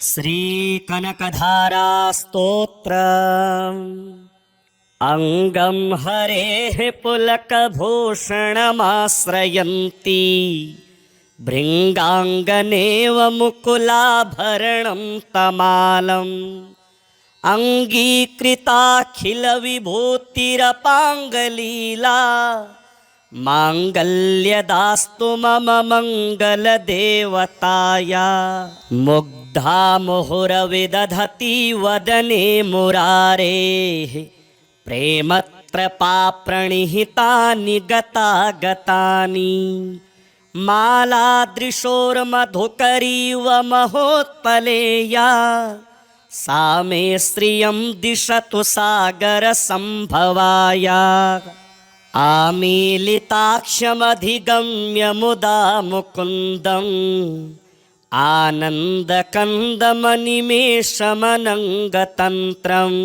श्रीकनकधारास्तोत्रम् अङ्गं हरेः पुलकभूषणमाश्रयन्ती भृङ्गाङ्गनेव मुकुलाभरणं तमालम् अङ्गीकृताखिलविभूतिरपाङ्गलीला माङ्गल्यदास्तु मम मङ्गलदेवताया। मुग्धा मुहुरविदधति वदने मुरारेः प्रेमत्रपाप्रणिहितानि गतागतानि। मालादृशोर्मधुकरीव महोत्पलेया सा मे श्रियं दिशतु सागरसम्भवाया। आमीलिताक्षमधिगम्य मुदा मुकुन्दम् आनन्दकन्दमनिमेषमनङ्गतन्त्रम्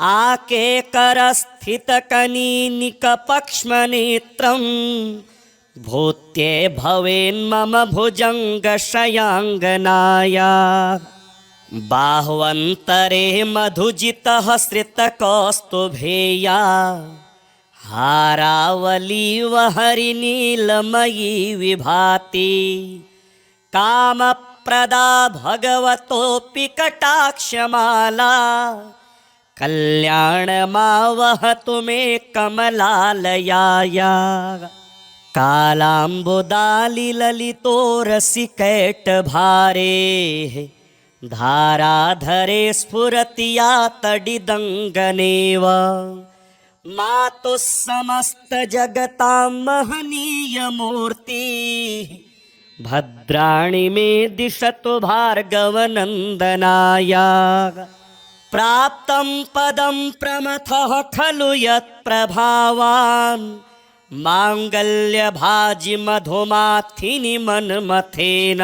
आकेकरस्थितकनीनिकपक्ष्मनेत्रम् भूत्ये भवेन्मम भुजङ्गशयाङ्गनाया। बाह्वन्तरे मधुजितः श्रितकौस्तुभेया हारावलीव हरिनीलमयी विभाति। कामप्रदा भगवतोऽपि कटाक्षमाला कल्याणमावहतु मे कमलालयाया। कालाम्बुदालिललितोरसिकैटभारेः धाराधरे स्फुरति या तडिदङ्गनेव। मातुः समस्तजगतां महनीयमूर्तिः भद्राणि मे दिशतु भार्गवनन्दनाया। प्राप्तं पदं प्रमथः खलु यत्प्रभावान् माङ्गल्यभाजि मधुमाथिनि मन्मथेन।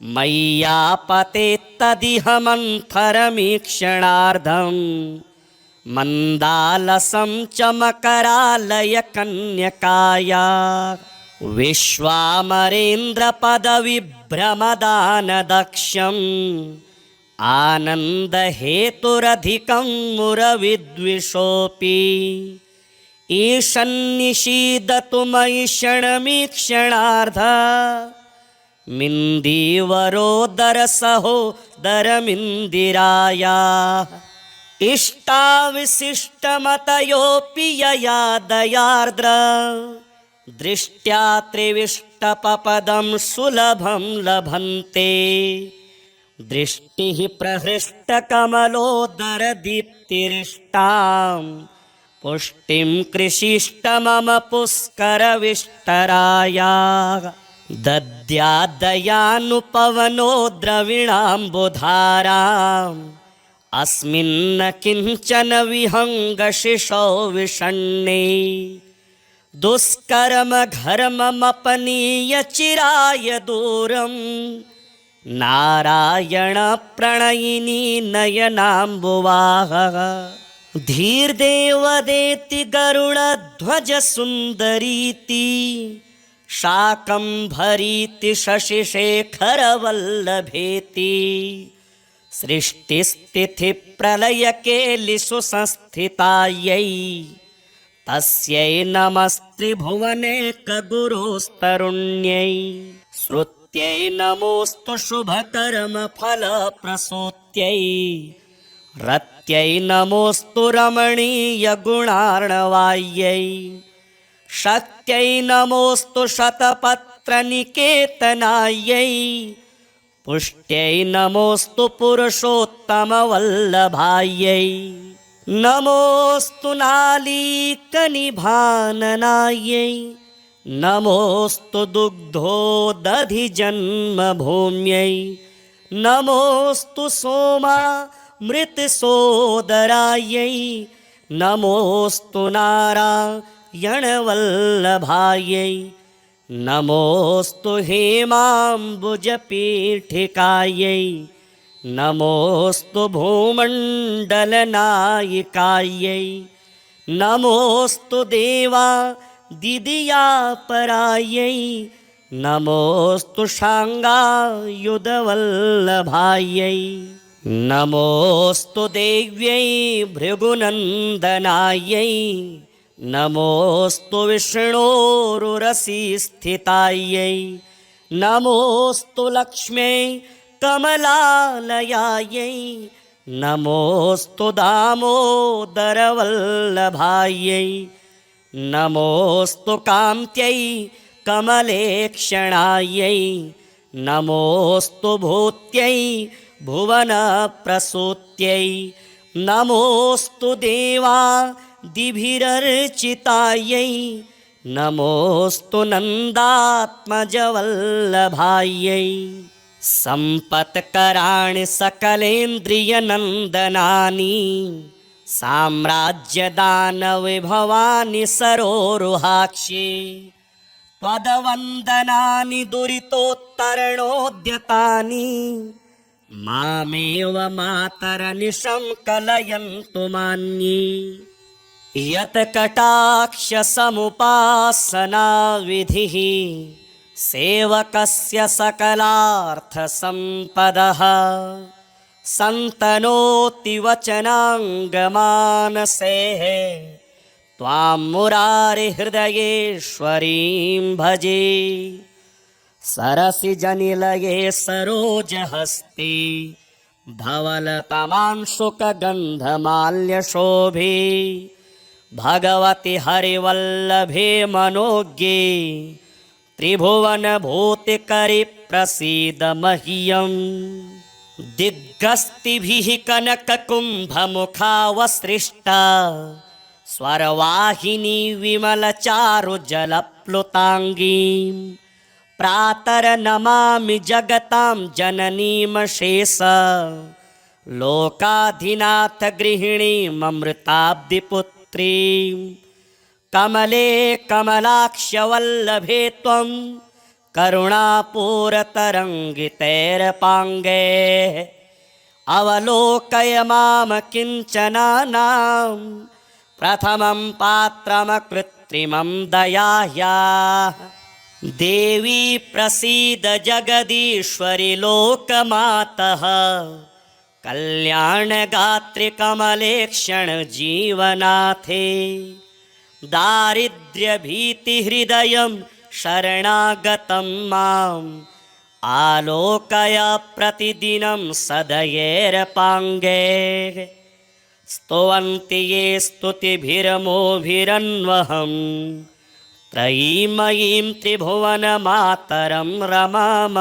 मय्यापतेत्तदिह मन्थरमीक्षणार्धम् मन्दालसं च मकरालय कन्यकाया। विश्वामरेन्द्रपदविभ्रमदानदक्षम् आनन्दहेतुरधिकं मुरविद्विषोऽपि। ईशन्निषीदतु मयि क्षणमीक्षणार्ध मिन्दीवरोदरसहोदरमिन्दिराया। इष्टाविशिष्टमतयोऽपि यया दयार्द्र दृष्ट्या त्रिविष्टपपदं सुलभं लभन्ते। दृष्टिः प्रहृष्टकमलोदरदीप्तिरिष्टां पुष्टिं कृषिष्ट मम पुष्करविष्टराया। दद्यादयानुपवनो द्रविणाम्बुधाराम् अस्मिन्न किञ्चन विहङ्गशिशौ विषण्णे। दुष्कर्म घर्ममपनीय चिराय दूरं नारायण प्रणयिनी नयनाम्बुवाह। धीर्देवदेति गरुडध्वज सुन्दरीति शाकम्भरीति शशिशेखरवल्लभेति। सृष्टिस्थितिप्रलयकेलिषु संस्थितायै तस्यै नमस्त्रिभुवनेकगुरोस्तरुण्यै। श्रुत्यै नमोऽस्तु शुभकर्मफलप्रसूत्यै। रत्यै नमोऽस्तु रमणीयगुणार्णवायै। शक्त्यै नमोऽस्तु शतपत्रनिकेतनायै। पुष्ट्यै नमोऽस्तु पुरुषोत्तमवल्लभायै। नमोऽस्तु नालीकनिभाननायै। नमोऽस्तु दुग्धोदधिजन्मभूम्यै। नमोऽस्तु सोमामृतसोदरायै। नमोऽस्तु नारायणवल्लभायै। नमोऽस्तु हेमाम्बुजपीठिकायै। नमोऽस्तु भूमण्डलनायिकायै। नमोऽस्तु देवादिदियापरायै। नमोऽस्तु शाङ्गायुधवल्लभायै नमोऽस्तु देव्यै भृगुनन्दनायै नमोऽस्तु विष्णोरुरसिस्थितायै नमोऽस्तु लक्ष्म्यै कमलालयायै नमोऽस्तु दामोदरवल्लभायै नमोऽस्तु कान्त्यै कमलेक्षणायै नमोऽस्तु भूत्यै भुवनप्रसूत्यै नमोऽस्तु देवादिभिरर्चितायै नमोऽस्तु नन्दात्मजवल्लभायै सम्पत्कराणि सकलेन्द्रियनन्दनानि साम्राज्यदानविभवानि सरोरुहाक्षि त्वदवन्दनानि दुरितोत्तरणोद्यतानि मामेव मातरनिशं कलयन्तु मान्ये यत् कटाक्षसमुपासनाविधिः सेवकस्य सकलार्थसम्पदः सन्तनोति वचनाङ्गमानसेः त्वां मुरारिहृदयेश्वरीं भजे सरसिजनिलये सरोजहस्ते धवलतमांशुकगन्धमाल्यशोभे भगवति हरिवल्लभे मनोज्ञे त्रिभुवनभूतिकरि प्रसीद मह्यम् दिग्गस्तिभिः कनककुम्भमुखावसृष्टा स्वरवाहिनी विमलचारुजलप्लुताङ्गीं प्रातर्नमामि जगतां जननीमशेष लोकाधिनाथगृहिणीममृताब्धिपुत्रीं कमले कमलाक्षवल्लभे त्वं करुणापूरतरङ्गितैरपाङ्गैः अवलोकय माम किञ्चनानां प्रथमं पात्रमकृत्रिमं दयाह्याः देवी प्रसीद जगदीश्वरि लोकमातः कल्याणगात्रि कमलेक्षण जीवनाथे दारिद्र्यभीतिहृदयं शरणागतं माम् आलोकय प्रतिदिनं सदयैरपाङ्गैः स्तुवन्ति ये स्तुतिभिरमोभिरन्वहं त्रयीमयीं त्रिभुवनमातरं रमाम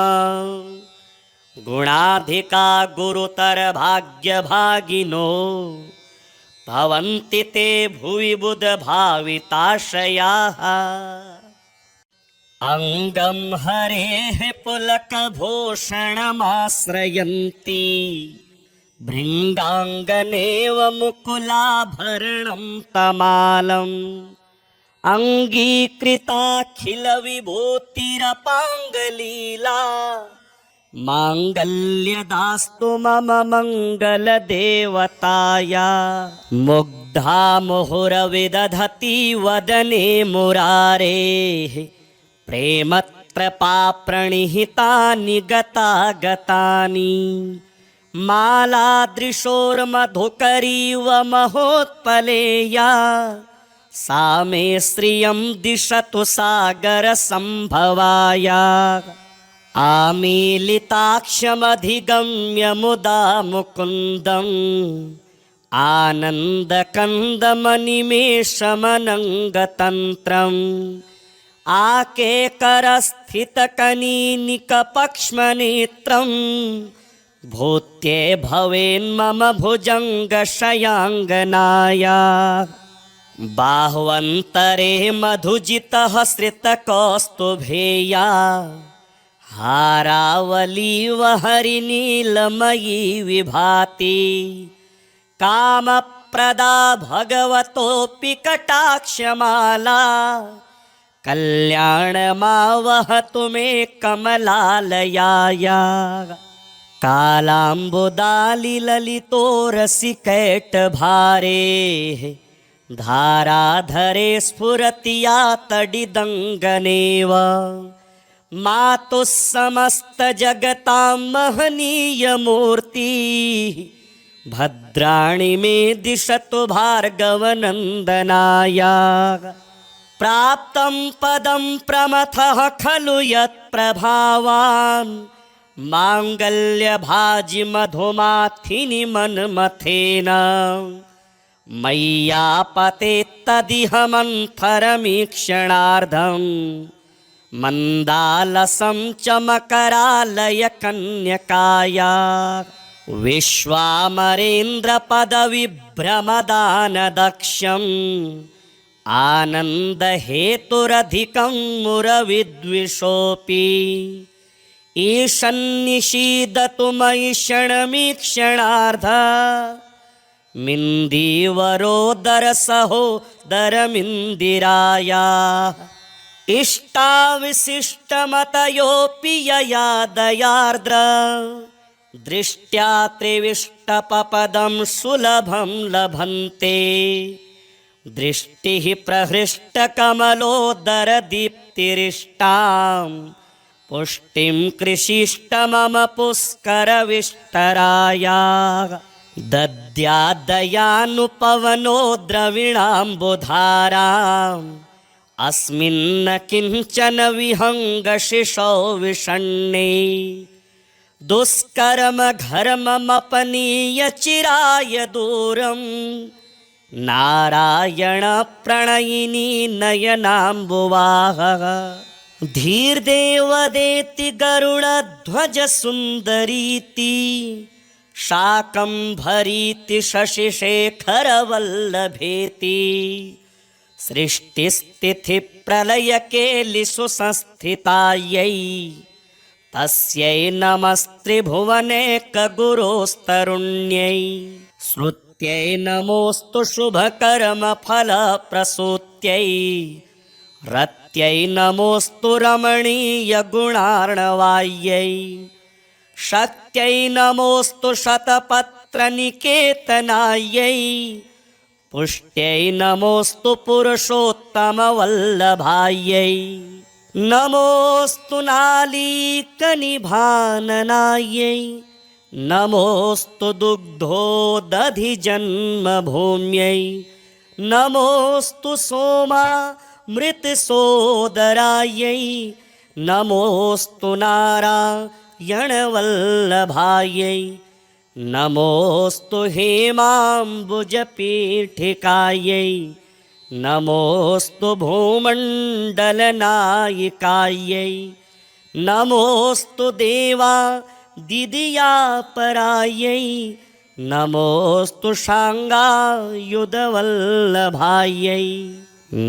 गुणाधिका गुरुतरभाग्यभागिनो भवन्ति ते भुवि बुधभाविताशयाः अङ्गं हरेः पुलकभूषणमाश्रयन्ति भृङ्गाङ्गनेव मुकुलाभरणं तमालम् अङ्गीकृताखिलविभूतिरपाङ्गलीला माङ्गल्यदास्तु मम मङ्गलदेवताया मुग्धा मुहुरविदधति वदने मुरारेः प्रेमत्रपाप्रणिहितानि गतागतानि मालादृशोर्मधुकरीव महोत्पलेया सा मे श्रियं दिशतु सागरसम्भवाया आमीलिताक्षमधिगम्य मुदा मुकुन्दम् आनन्दकन्दमनिमेषमनङ्गतन्त्रम् आकेकरस्थितकनीनिकपक्ष्मनेत्रं भूत्ये भवेन्मम भुजङ्गशयाङ्गनाया बाह्वन्तरे मधुजितः श्रितकौस्तुभेया हारावलीव हरिनीलमयी विभाति कामप्रदा भगवतोऽपि कटाक्षमाला कल्याणमावहतु मे कमलालयाया कालाम्बुदालिललितोरसिकैटभारेः धाराधरे स्फुरति या तडिदङ्गनेव मातुः समस्तजगतां महनीयमूर्ति भद्राणि मे दिशतु भार्गवनन्दनाय प्राप्तं पदं प्रमथः खलु यत्प्रभावान् माङ्गल्यभाजि मधुमाथिनि मन्मथेन मय्यापतेत्तदिह मन्थरमीक्षणार्धम् मन्दालसं च मकरालयकन्यकाया विश्वामरेन्द्रपदविभ्रमदानदक्षम् आनन्दहेतुरधिकं मुरविद्विषोऽपि ईशन्निषीदतु मयि क्षणमीक्षणार्ध मिन्दीवरोदरसहोदरमिन्दिराया इष्टाविशिष्टमतयोऽपि यया दयार्द्र दृष्ट्या त्रिविष्टपपदं सुलभं लभन्ते दृष्टिः प्रहृष्टकमलोदरदीप्तिरिष्टां पुष्टिं कृषिष्ट मम पुष्करविष्टराया दद्यादयानुपवनो द्रविणाम्बुधाराम् अस्मिन्न किञ्चन विहङ्गशिशौ विषण्णे दुष्कर्म घर्ममपनीय चिराय दूरं नारायण प्रणयिनी नयनाम्बुवाहः धीर्देवदेति गरुडध्वज सुन्दरीति शाकम्भरीति शशिशेखरवल्लभेति सृष्टिस्थितिप्रलयकेलिषु संस्थितायै तस्यै नमस्त्रिभुवनेकगुरोस्तरुण्यै श्रुत्यै नमोऽस्तु शुभकर्मफलप्रसूत्यै रत्यै नमोऽस्तु रमणीयगुणार्णवायै शक्त्यै नमोऽस्तु शतपत्रनिकेतनायै पुष्ट्यै नमोऽस्तु पुरुषोत्तमवल्लभायै नमोऽस्तु नालीकनिभाननायै नमोऽस्तु दुग्धोदधिजन्मभूम्यै नमोऽस्तु सोमामृतसोदरायै नमोऽस्तु नारायणवल्लभायै नमोऽस्तु हेमाम्बुजपीठिकायै नमोऽस्तु भूमण्डलनायिकायै नमोऽस्तु देवादिदियापरायै नमोऽस्तु शाङ्गायुधवल्लभायै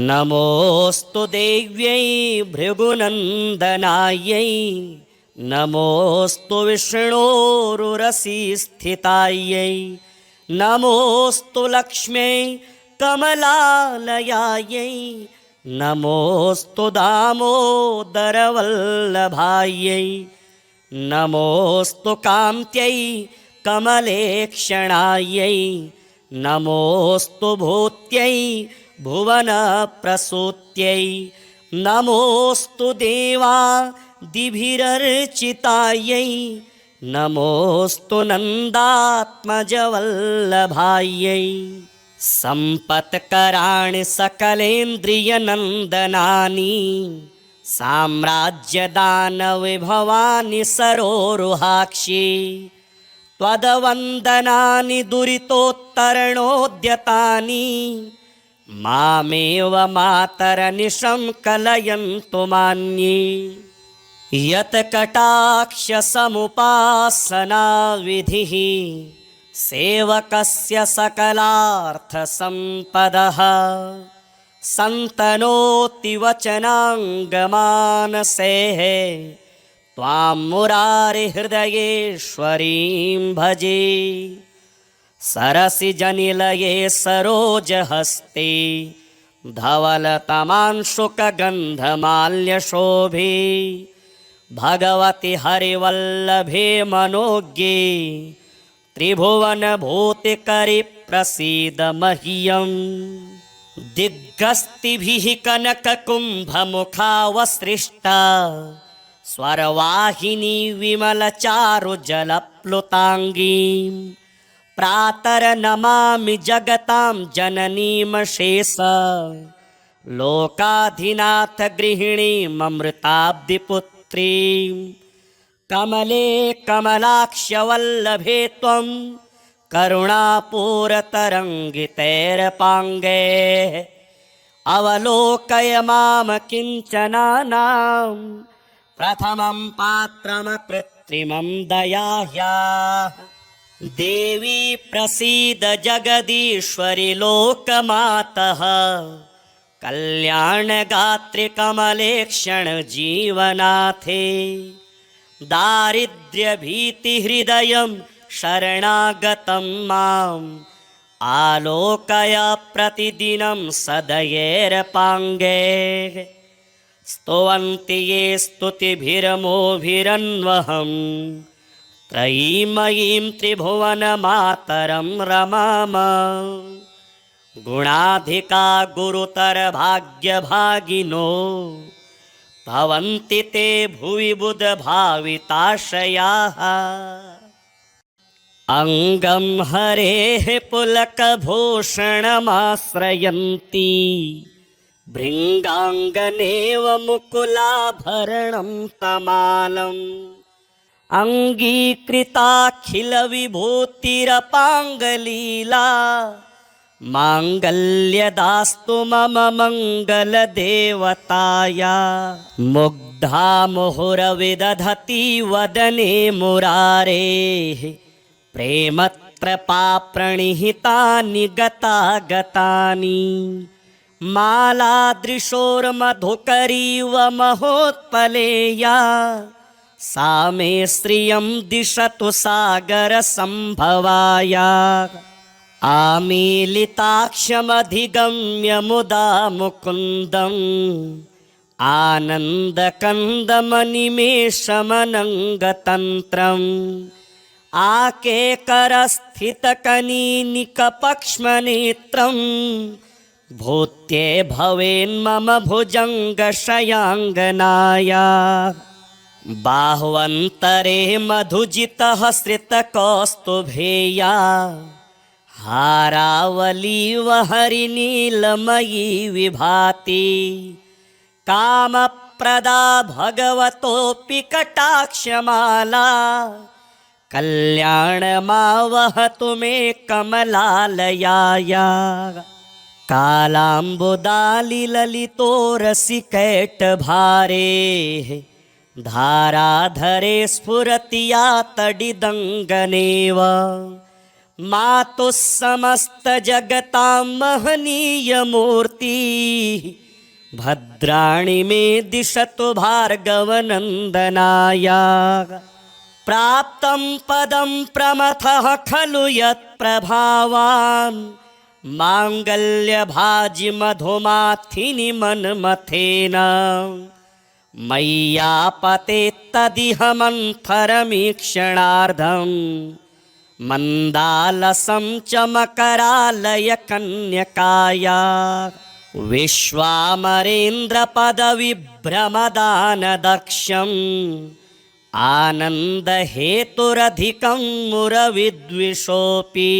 नमोऽस्तु देव्यै भृगुनन्दनायै नमोऽस्तु विष्णोरुरसिस्थितायै नमोऽस्तु लक्ष्म्यै कमलालयायै नमोऽस्तु दामोदरवल्लभायै नमोऽस्तु कान्त्यै कमलेक्षणायै नमोऽस्तु भूत्यै भुवनप्रसूत्यै नमोऽस्तु देवादिभिरर्चितायै नमोऽस्तु नन्दात्मजवल्लभायै सम्पत्कराणि सकलेन्द्रियनन्दनानि साम्राज्यदानविभवानि सरोरुहाक्षि त्वदवन्दनानि दुरितोत्तरणोद्यतानि मामेव मातरनिशं कलयन्तु मान्ये यत्कटाक्षसमुपासनाविधिः सेवकस्य सकलार्थसम्पदः सन्तनोति वचनाङ्गमानसेः त्वां मुरारिहृदयेश्वरीं भजे सरसिजनिलये सरोजहस्ते धवलतमांशुकगन्धमाल्यशोभे भगवति हरिवल्लभे मनोज्ञे त्रिभुवनभूतिकरि प्रसीद मह्यम् दिग्गस्तिभिः कनककुम्भमुखावसृष्टा स्वरवाहिनी विमलचारुजलप्लुताङ्गीं प्रातर्नमामि जगतां जननीमशेष लोकाधिनाथ गृहिणीममृताब्धिपुत्रीं कमले कमलाक्षवल्लभे त्वं करुणापूरतरङ्गितैरपाङ्गे अवलोकय माम किञ्चनानां प्रथमं पात्रमकृत्रिमं दयाह्याः देवी प्रसीद जगदीश्वरि लोकमातः कल्याणगात्रि कमलेक्षण जीवनाथे दारिद्र्यभीतिहृदयं शरणागतं माम् आलोकय प्रतिदिनं सदयैरपाङ्गे स्तुवन्ति ये स्तुतिभिरमोभिरन्वहं त्रयीमयीं त्रिभुवनमातरं रमाम गुणाधिका गुरुतरभाग्यभागिनो भवन्ति ते भुवि बुधभाविताशयाः अंगं हरेः पुलकभूषणमाश्रयन्ति भृङ्गाङ्गनेव मुकुलाभरणं तमालम् अङ्गीकृताखिलविभूतिरपाङ्गलीला माङ्गल्यदास्तु मम मङ्गलदेवताया मुग्धा मुहुरविदधति वदने मुरारेः प्रेमत्रपाप्रणिहितानि गतागतानि मालादृशोर्मधुकरीव महोत्पलेया सा मे श्रियं दिशतु सागरसम्भवाया आमीलिताक्षमधिगम्य मुदा मुकुन्दम् आनन्दकन्दमनिमेषमनङ्गतन्त्रम् आकेकरस्थितकनीनिकपक्ष्मनेत्रं भूत्ये भवेन्मम भुजङ्गशयाङ्गनाया बाह्वन्तरे मधुजितः श्रितकौस्तुभेया हारावलीव हरिनीलमयी विभाति कामप्रदा भगवतोऽपि कटाक्षमाला कल्याणमावहतु मे कमलालयाया कालाम्बुदालिललितोरसिकैटभारे धाराधरे स्फुरति या तडिदङ्गनेव मातुः समस्तजगतां महनीयमूर्ति भद्राणि मे दिशतु भार्गवनन्दनाया प्राप्तं पदं प्रमथः खलु यत्प्रभावान् माङ्गल्यभाजि मधुमाथिनि मन्मथेन मय्यापतेत्तदिह मन्थरमीक्षणार्धं मन्दालसं च मकरालय कन्यकाया विश्वामरेन्द्रपदविभ्रमदानदक्षम् आनन्दहेतुरधिकं मुरविद्विषोऽपि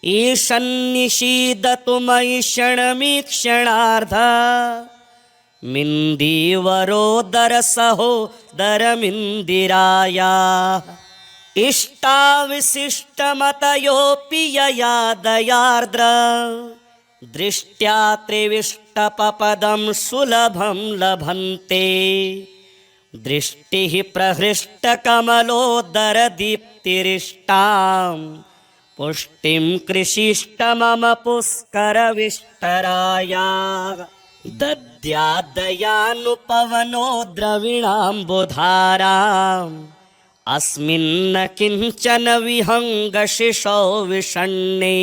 ईशन्निषीदतु मयि क्षणमीक्षणार्ध मिन्दीवरोदरसहोदरमिन्दिराया इष्टाविशिष्टमतयोऽपि यया दयार्द्र दृष्ट्या त्रिविष्टपपदं सुलभं लभन्ते दृष्टिः प्रहृष्टकमलोदरदीप्तिरिष्टां पुष्टिं कृषिष्ट मम पुष्करविष्टराया दद्यादयानुपवनो द्रविणाम्बुधाराम् अस्मिन्न किञ्चन विहङ्गशिशौ विषण्णे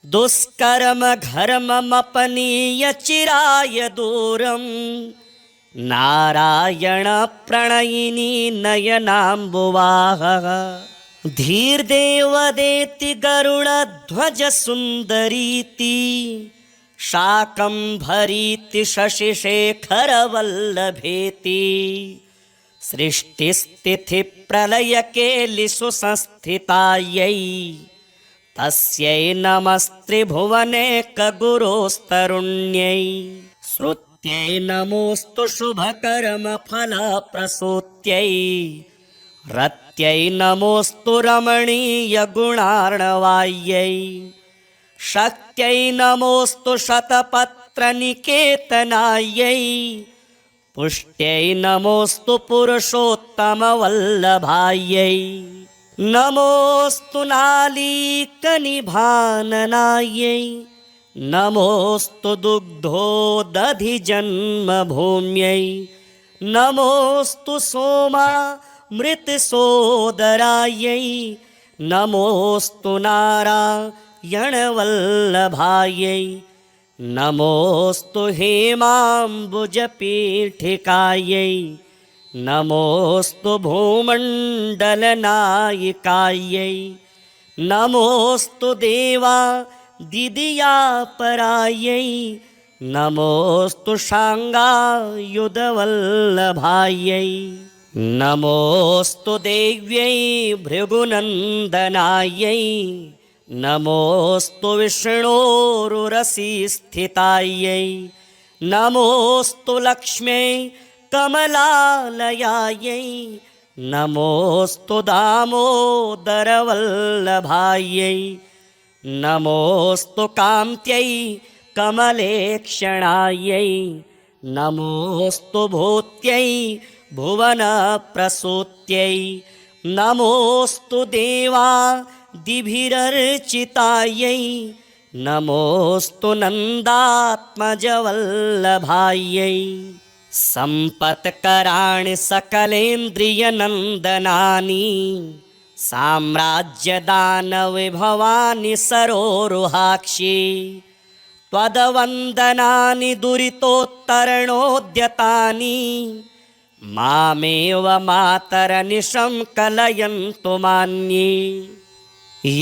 दुष्कर्म घर्ममपनीय चिराय दूरम् नारायण प्रणयिनी नयनाम्बुवाहः धीर्देवदेति गरुडध्वज सुन्दरीति शाकम्भरीति शशिशेखरवल्लभेति सृष्टिस्थितिप्रलयकेलिषु संस्थितायै तस्यै नमस्त्रिभुवनेकगुरोस्तरुण्यै श्रुत्यै नमोऽस्तु शुभकर्मफलप्रसूत्यै रत्यै नमोऽस्तु रमणीयगुणार्णवायै शक्त्यै नमोऽस्तु शतपत्रनिकेतनायै पुष्ट्यै नमोऽस्तु पुरुषोत्तमवल्लभायै नमोऽस्तु नालीकनिभाननायै नमोऽस्तु दुग्धोदधिजन्मभूम्यै नमोऽस्तु सोमामृतसोदरायै नमोऽस्तु नारायणवल्लभायै नमोऽस्तु हेमाम्बुजपीठिकायै नमोऽस्तु भूमण्डलनायिकायै नमोऽस्तु देवादिदियापरायै नमोऽस्तु शाङ्गायुधवल्लभायै नमोऽस्तु देव्यै भृगुनन्दनायै नमोऽस्तु विष्णोरुरसिस्थितायै नमोऽस्तु लक्ष्म्यै कमलालयायै नमोऽस्तु दामोदरवल्लभायै नमोऽस्तु कान्त्यै कमलेक्षणायै नमोऽस्तु भूत्यै भुवनप्रसूत्यै नमोऽस्तु देवादिभिरर्चितायै नमोऽस्तु नन्दात्मजवल्लभायै सम्पत्कराणि सकलेन्द्रियनन्दनानि साम्राज्यदानविभवानि सरोरुहाक्षि त्वदवन्दनानि दुरितोत्तरणोद्यतानि मामेव मातरनिशं कलयन्तु मान्ये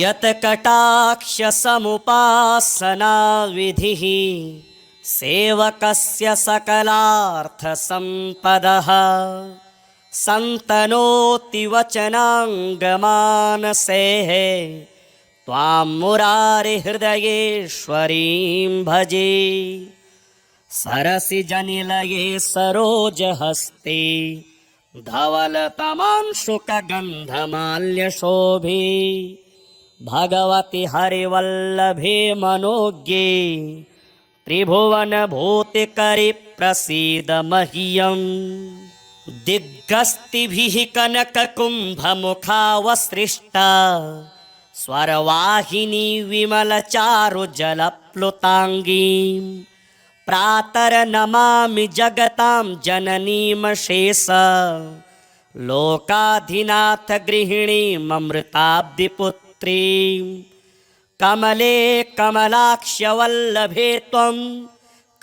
यत्कटाक्षसमुपासनाविधिः सेवकस्य सकलार्थसम्पदः सन्तनोति वचनाङ्गमानसेः त्वां मुरारिहृदयेश्वरीं भजे सरसिजनिलये सरोजहस्ते धवलतमांशुकगन्धमाल्यशोभे भगवति हरिवल्लभे मनोज्ञे त्रिभुवनभूतिकरि प्रसीद मह्यम् दिग्गस्तिभिः कनककुम्भमुखावसृष्टा स्वरवाहिनी विमलचारुजलप्लुताङ्गीं प्रातर्नमामि जगतां जननीमशेष लोकाधिनाथ गृहिणीममृताब्धिपुत्रीं कमले कमलाक्ष्यवल्लभे त्वं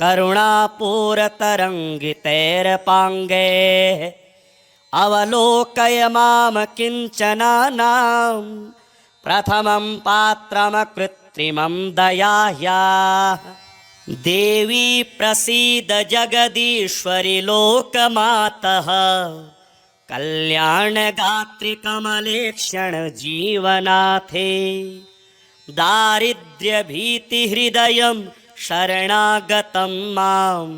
करुणापूरतरङ्गितैरपाङ्गे अवलोकय मां किञ्चनानां प्रथमं पात्रमकृत्रिमं दयाह्याः देवी प्रसीद जगदीश्वरि लोकमातः कल्याणगात्रि कमलेक्षण जीवनाथे दारिद्र्यभीतिहृदयं शरणागतं माम्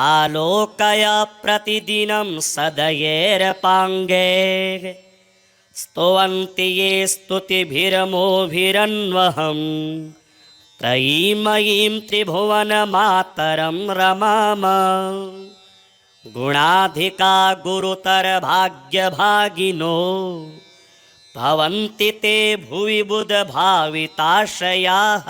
आलोकय प्रतिदिनं सदयेरपाङ्गे स्तुवन्ति ये स्तुतिभिर्मोभिरन्वहम् त्रयीमयीं त्रिभुवनमातरं रमाम गुणाधिका गुरुतरभाग्यभागिनो भवन्ति ते भुवि बुधभाविताशयाः